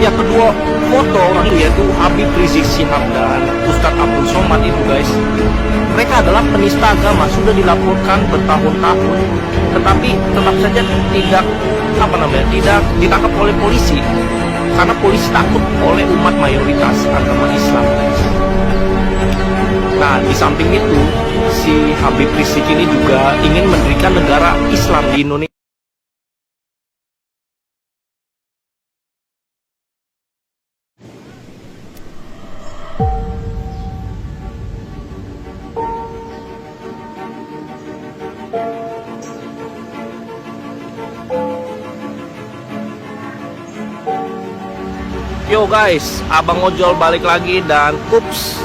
Ya, kedua foto orang itu yaitu Habib Rizik Syihab dan Ustadz Abdul Somad itu guys, mereka adalah penista agama, sudah dilaporkan bertahun-tahun, tetapi tetap saja tidak tidak ditangkap oleh polisi karena polisi takut oleh umat mayoritas agama Islam guys. Nah, di samping itu si Habib Rizik ini juga ingin mendirikan negara Islam di Indonesia. Yo guys, abang ojol balik lagi dan ups,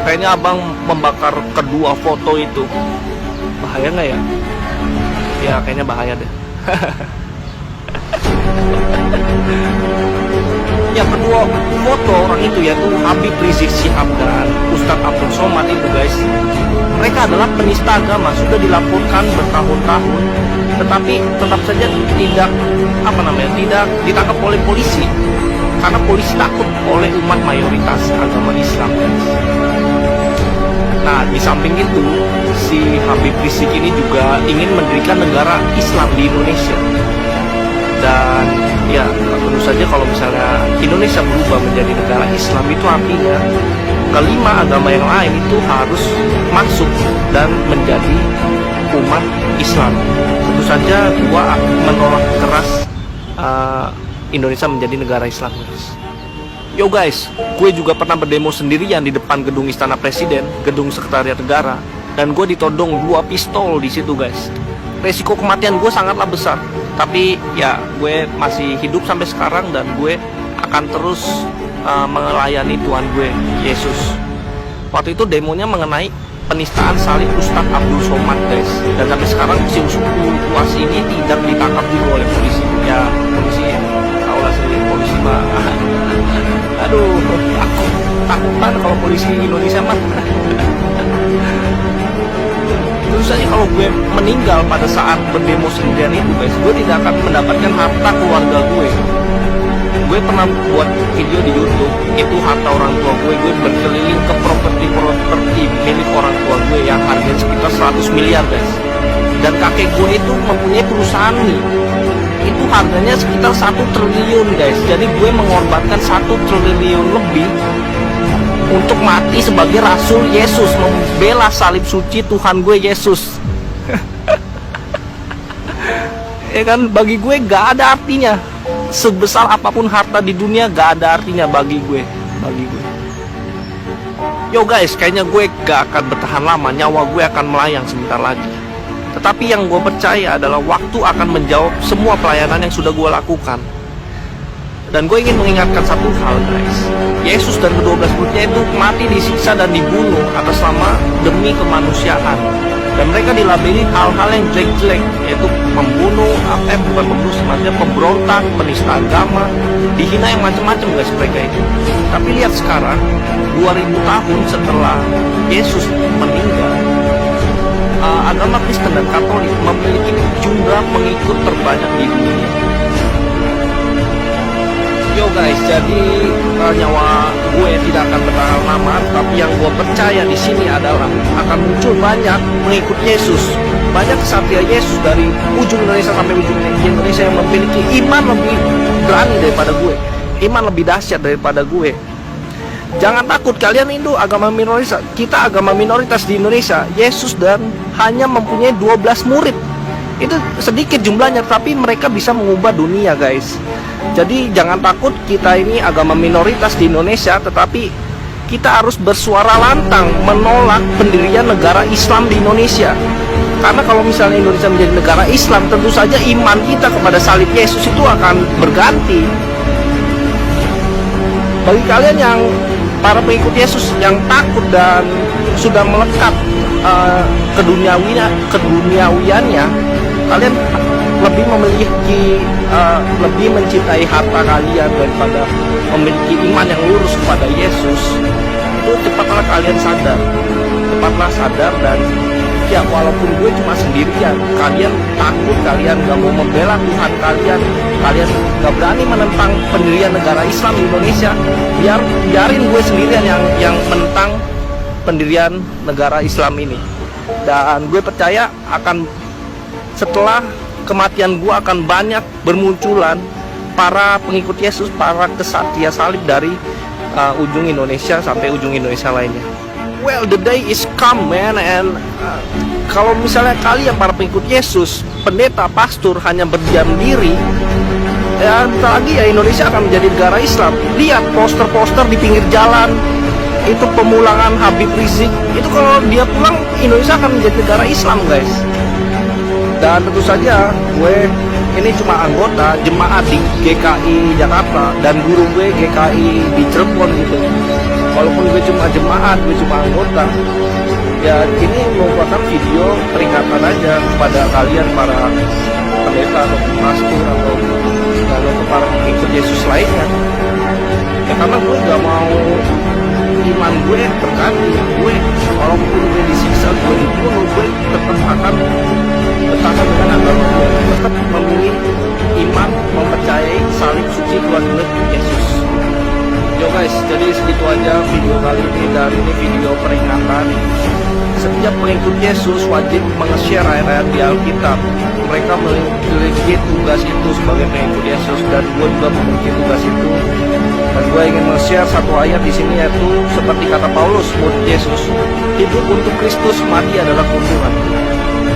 kayaknya abang membakar kedua foto itu. Bahaya nggak ya? Ya kayaknya bahaya deh. Ya, kedua foto orang itu yaitu Habib Rizik Syihab dan Ustadz Abdul Somad itu guys, mereka adalah penista agama, sudah dilaporkan bertahun-tahun, tetapi tetap saja tidak tidak ditangkap oleh polisi karena polisi takut oleh umat mayoritas agama Islam guys. Nah, di samping itu si Habib Rizik ini juga ingin mendirikan negara Islam di Indonesia. Dan ya, tentu saja kalau misalnya Indonesia berubah menjadi negara Islam, itu artinya kelima agama yang lain itu harus masuk dan menjadi umat Islam. Tentu saja gua menolak keras Indonesia menjadi negara Islam guys. Yo guys, gue juga pernah berdemo sendirian di depan gedung Istana Presiden, gedung Sekretariat Negara, dan gue ditodong 2 pistol di situ guys. Resiko kematian gue sangatlah besar, tapi ya gue masih hidup sampai sekarang dan gue akan terus melayani Tuhan gue, Yesus. Waktu itu demonya mengenai penistaan salib Ustadz Abdul Somad guys, dan sampai sekarang si UAS ini tidak ditangkap juga oleh polisi. Ya, polisi tahulah sendiri, polisi mah aduh, aku takutan kalau polisi Indonesia mah. Terus saja kalau gue meninggal pada saat berdemo sendirian itu guys, gue tidak akan mendapatkan harta keluarga gue. Gue pernah buat video di YouTube, itu harta orang tua gue berkeliling ke properti milik orang tua gue yang harganya sekitar 100 miliar guys. Dan kakek gue itu mempunyai perusahaan nih, itu harganya sekitar 1 triliun guys. Jadi gue mengorbankan 1 triliun lebih untuk mati sebagai Rasul Yesus, membela salib suci Tuhan gue Yesus. Ya kan, bagi gue gak ada artinya. Sebesar apapun harta di dunia gak ada artinya bagi gue. Yo guys, kayaknya gue gak akan bertahan lama, nyawa gue akan melayang sebentar lagi. Tetapi yang gue percaya adalah waktu akan menjawab semua pelayanan yang sudah gue lakukan. Dan gue ingin mengingatkan satu hal guys, Yesus dan ke-12 muridnya itu mati, disiksa dan dibunuh atas nama demi kemanusiaan. Dan mereka dilabeli hal-hal yang jelek-jelek, yaitu membunuh, bukan membunuh, sebenarnya pemberontak, penista agama, dihina yang macam-macam guys mereka itu. Tapi lihat sekarang, 2000 tahun setelah Yesus meninggal, agama Kristen dan Katolik memiliki jumlah pengikut terbanyak di dunia. Yo guys, jadi nyawa gue tidak akan bertahan lama, tapi yang gue percaya di sini adalah akan muncul banyak pengikut Yesus, banyak kesatria Yesus dari ujung Indonesia sampai ujung Indonesia yang memiliki iman lebih berani daripada gue, iman lebih dahsyat daripada gue. Jangan takut, kalian itu agama minoritas, kita agama minoritas di Indonesia. Yesus dan hanya mempunyai 12 murid. Itu sedikit jumlahnya, tapi mereka bisa mengubah dunia guys. Jadi jangan takut, kita ini agama minoritas di Indonesia, tetapi kita harus bersuara lantang menolak pendirian negara Islam di Indonesia. Karena kalau misalnya Indonesia menjadi negara Islam, tentu saja iman kita kepada salib Yesus itu akan berganti. Bagi kalian yang para pengikut Yesus yang takut dan sudah melekat keduniawiannya, kalian lebih memiliki lebih mencintai harta kalian daripada memiliki iman yang lurus kepada Yesus, itu cepatlah kalian sadar, dan Ya walaupun gue cuma sendirian, kalian takut, kalian gak mau membela Tuhan kalian gak berani menentang pendirian negara Islam di Indonesia, biarin gue sendirian yang menentang pendirian negara Islam ini. Dan gue percaya akan setelah kematian gue akan banyak bermunculan para pengikut Yesus, para kesatria salib dari ujung Indonesia sampai ujung Indonesia lainnya. Well, the day is come, man. And kalau misalnya kalian para pengikut Yesus, pendeta, pastor hanya berdiam diri, ya bentar lagi ya Indonesia akan menjadi negara Islam. Lihat poster-poster di pinggir jalan, itu pemulangan Habib Rizik. Itu kalau dia pulang, Indonesia akan menjadi negara Islam, guys. Dan tentu saja gue ini cuma anggota jemaat di GKI Jakarta, dan guru gue GKI di Cirebon gitu. Walaupun gue cuma jemaat, gue cuma anggota, ya ini merupakan video peringatan aja kepada kalian para pendeta atau pastor atau para pengikut Yesus lainnya. Ya karena gue gak mau iman gue terganti. Gue walaupun gue disiksa, gue dibunuh, gue tetap akan bertahan dengan agama gue, tetap memilih iman, mempercayai salib suci Tuhan Yesus. Yo guys, jadi segitu aja video kali ini, dan ini video peringatan. Setiap pengikut Yesus wajib meng-share ayat-ayat di Alkitab. Mereka memiliki tugas itu sebagai pengikut Yesus, dan gue juga memiliki tugas itu. Dan gue ingin meng-share satu ayat di sini, yaitu seperti kata Paulus, murid Yesus, hidup untuk Kristus, mati adalah keuntungan.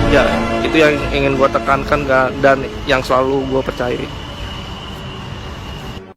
Ya, itu yang ingin gue tekankan dan yang selalu gue percayai.